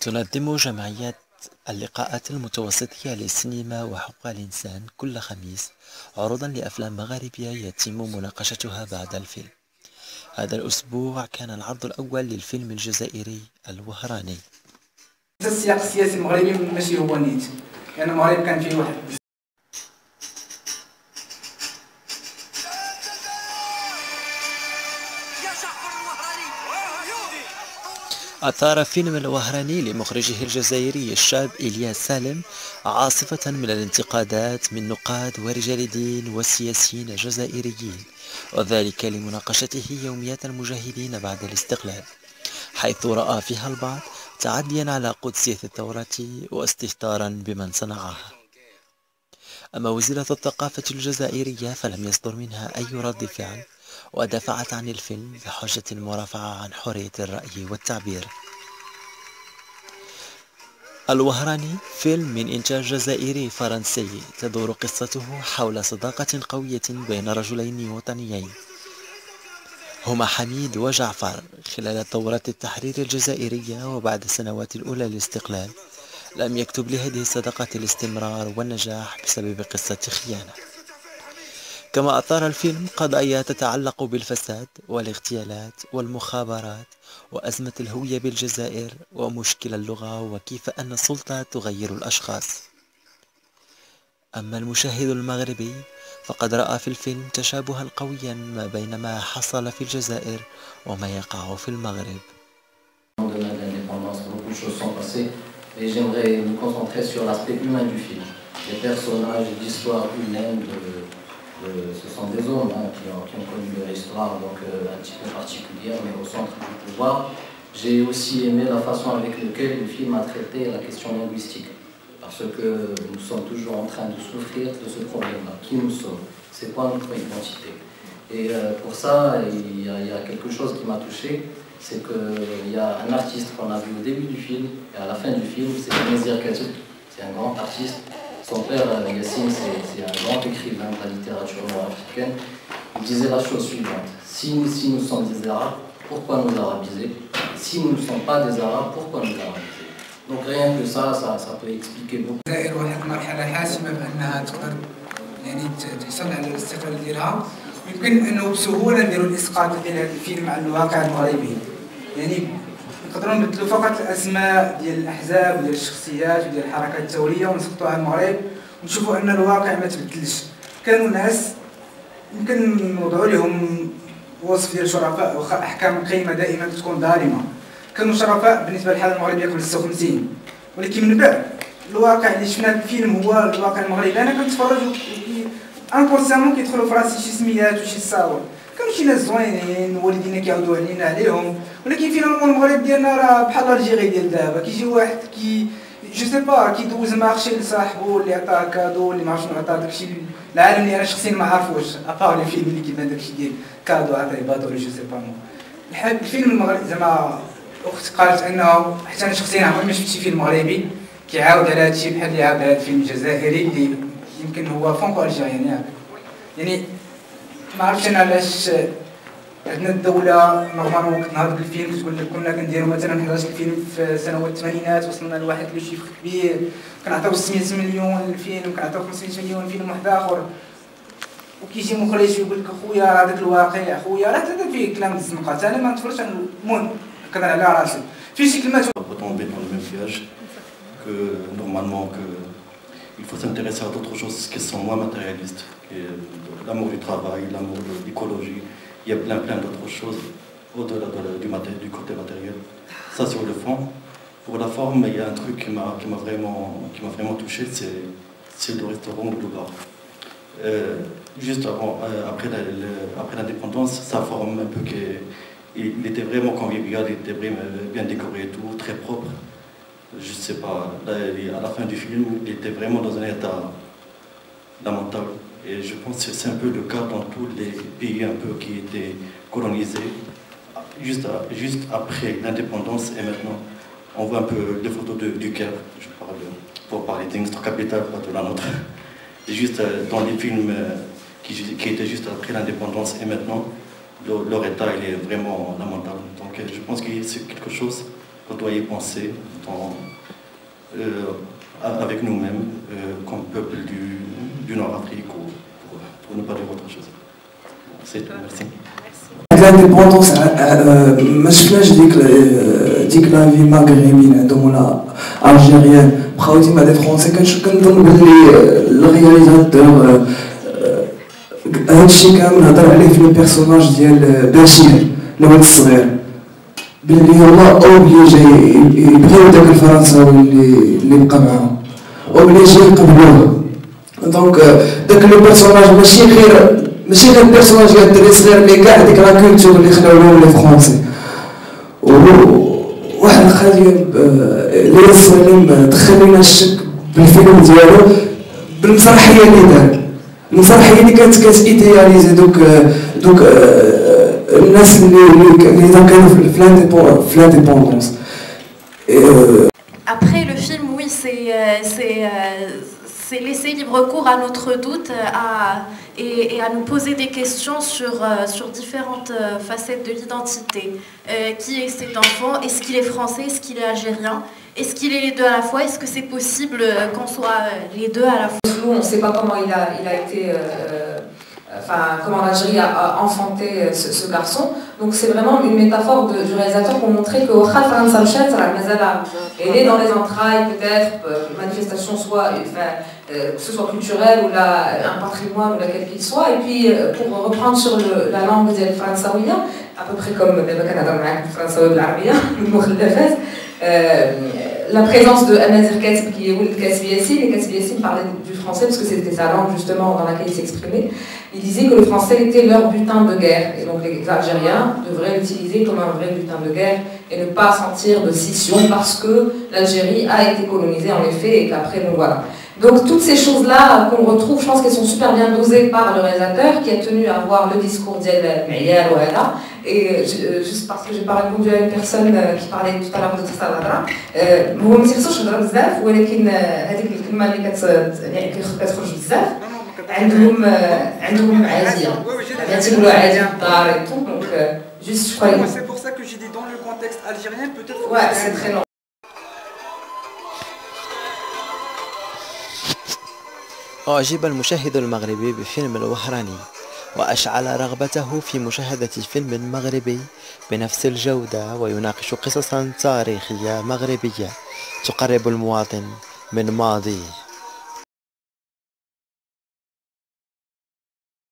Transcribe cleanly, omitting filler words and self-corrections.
تنظم جمعية اللقاءات المتوسطية للسينما وحقوق الإنسان كل خميس عروضا لأفلام مغاربية يتم مناقشتها بعد الفيلم. هذا الأسبوع كان العرض الأول للفيلم الجزائري الوهراني. السياق السياسي المغربي ماشي هو نيت، لأن المغرب كان فيه واحد أثار فيلم الوهراني لمخرجه الجزائري الشاب إلياس سالم عاصفة من الانتقادات من نقاد ورجال دين وسياسيين جزائريين، وذلك لمناقشته يوميات المجاهدين بعد الاستقلال، حيث رأى فيها البعض تعديا على قدسية الثورة واستهتارا بمن صنعها. أما وزيرة الثقافة الجزائرية فلم يصدر منها أي رد فعل، ودافعت عن الفيلم بحجة المرافعة عن حرية الرأي والتعبير. الوهراني فيلم من إنتاج جزائري فرنسي تدور قصته حول صداقة قوية بين رجلين وطنيين هما حميد وجعفر خلال ثورة التحرير الجزائرية، وبعد السنوات الأولى للاستقلال لم يكتب لهذه الصداقة الاستمرار والنجاح بسبب قصة خيانة. كما أثار الفيلم قضايا تتعلق بالفساد والاغتيالات والمخابرات وأزمة الهوية بالجزائر ومشكل اللغة وكيف أن السلطة تغير الأشخاص. أما المشاهد المغربي فقد رأى في الفيلم تشابها قويا ما بين ما حصل في الجزائر وما يقع في المغرب. Et j'aimerais me concentrer sur l'aspect humain du film. Les personnages, l'histoire humaine, ce sont des hommes qui ont connu leur histoire donc, un petit peu particulière, mais au centre du pouvoir. J'ai aussi aimé la façon avec laquelle le film a traité la question linguistique. Parce que nous sommes toujours en train de souffrir de ce problème-là. Qui nous sommes? C'est quoi notre identité? Et pour ça, il y a quelque chose qui m'a touché. C'est qu'il y a un artiste qu'on a vu au début du film et à la fin du film, c'est Mézir Katouk, c'est un grand artiste. Son père, Yassine, c'est un grand écrivain de la littérature nord-africaine. Il disait la chose suivante: si nous sommes des Arabes, pourquoi nous arabiser? Si nous ne sommes pas des Arabes, pourquoi nous arabiser? Donc rien que ça peut expliquer beaucoup. يمكن انه بسهوله نديروا الاسقاط ديال هذا الفيلم على الواقع المغربي، يعني نقدروا نبدلوا فقط الاسماء ديال الاحزاب وديال الشخصيات وديال الحركات الثوريه ونسقطوا على المغرب ونشوفوا ان الواقع ما تبدلش. كانوا ناس يمكن نوضعوا لهم وصف ديال شرفاء، واخا احكام القيمه دائما تكون ظالمه. كانوا شرفاء بالنسبه للحاله المغربيه قبل 56، ولكن من بعد الواقع اللي شفناه في الفيلم هو الواقع المغربي. انا كنتفرج انكونسيامون كيدخلوا في راسي شي سميات وشي صاور، كانوا شي ناس زوينين والدينا كيعاودوا علينا عليهم، ولكن فينالمون المغرب ديالنا راه بحال الجيري ديال دابا. كيجي واحد جو سي با كيدوز مارشي لصاحبو اللي عطاه كادو اللي ما عرفتش شنو عطاه، داكشي العالم اللي انا شخصيا ما عارفوش ابار لي فيلم اللي كيبان داكشي ديال كادو عطاه بادو جو سي با. الفيلم المغربي زعما اختي قالت انه حتى انا شخصيا عمري ما شفت شي فيلم مغربي كيعاود على هادشي بحال اللي عاود على هاد الفيلم الجزائري اللي يمكن هو فونكو الجيريان ياك. يعني ما عرفتش انا علاش عندنا الدوله نورمالمون وقت نهار الفيلم كتقول لك كنا كنديروا مثلا 11 الفيلم في سنوات الثمانينات وصلنا لواحد لو شيفر كبير، كنعطيو 600 مليون للفيلم، كنعطيو 500 مليون لفيلم واحد اخر، وكيجي مخرج يقول لك اخويا راه داك الواقع اخويا راه هذا فيه كلام الزنقات. انا ما نتفرجش على المهم كنهضر على راسي في شي كلمات. Il faut s'intéresser à d'autres choses qui sont moins matérialistes. L'amour du travail, l'amour de l'écologie, il y a plein d'autres choses au-delà du côté matériel. Ça sur le fond. Pour la forme, il y a un truc qui m'a vraiment touché, c'est le restaurant ou le bar. Juste après l'indépendance, sa forme un peu il était vraiment convivial, il était bien décoré et tout, très propre. Je ne sais pas, à la fin du film, il était vraiment dans un état lamentable. Et je pense que c'est un peu le cas dans tous les pays un peu qui étaient colonisés. Juste après l'indépendance et maintenant, on voit un peu les photos du Caire, je parle pour parler de notre capitale, pas de la nôtre. Et juste dans les films qui étaient juste après l'indépendance et maintenant, leur état il est vraiment lamentable. Donc je pense que c'est quelque chose on doit y penser avec nous-mêmes, comme peuple du Nord-Afrique, pour ne pas dire autre chose. C'est tout, merci. L'indépendance ما شفناش ديك لا في مغربيين عندهم ولا الجيريان بقاو ديما دي فرونسي. كنظن بلي الرياليزاتور هادشي كامل هضر عليه في البيرسوناج ديال بشير الولد الصغير باللي هما اوبليجي يبغيو داك الفرنساوي اللي بقى معاهم اوبليجي يقبلوه. دونك داك لو بيرسوناج ماشي غير البيرسوناج ديال الدري صغير مي كاع ديك لا كولتور اللي خلاو لهم لي فرونسي. واحد القضيه اللي السلام دخل لنا الشك بالفيلم ديالو بالمسرحيه اللي دار. المسرحيه اللي كانت ايدياليزي دوك الناس اللي كانوا في l'indépendance. Après le film, oui, c'est laisser libre cours à notre doute et à nous poser des questions sur différentes facettes de l'identité. Qui est cet enfant? Est-ce qu'il est français? Est-ce qu'il est algérien? Est-ce qu'il est les deux à la fois? Est-ce que c'est possible qu'on soit les deux à la fois? On ne sait pas comment il a été... comment l'Algérie a enfanté ce garçon. Donc c'est vraiment une métaphore du réalisateur pour montrer que elle est dans les entrailles peut-être, manifestation soit, que ce soit culturelle ou un patrimoine ou laquelle qu'il soit. Et puis pour reprendre sur la langue des Françaouia, à peu près comme le Canada le Françaoui de l'Arabia, la présence de Amazir Kasb qui est le Kasbi Yassine, et Kasbi Yassine parlait du français parce que c'était sa langue justement dans laquelle il s'exprimait. Il disait que le français était leur butin de guerre et donc les Algériens devraient l'utiliser comme un vrai butin de guerre et ne pas sentir de scission parce que l'Algérie a été colonisée en effet et qu'après nous voilà. Donc toutes ces choses-là qu'on retrouve, je pense qu'elles sont super bien dosées par le réalisateur qui a tenu à voir le discours d'El Meïar ou Ella. Et juste parce que je n'ai pas répondu à une personne qui parlait tout à l'heure de Tassaladra, هو ما تيخصوش يهضر بزاف ولكن هذيك الكلمة اللي كتخرج بزاف عندهم عادية. يعني تيقولوا عادي في الدار et tout, donc juste je crois. C'est pour ça que j'ai dit dans le contexte algérien peut-être. Ouais, c'est très long. أعجب المشاهد المغربي بفيلم الوهراني وأشعل رغبته في مشاهدة فيلم مغربي بنفس الجودة ويناقش قصصا تاريخية مغربية تقرب المواطن من ماضيه.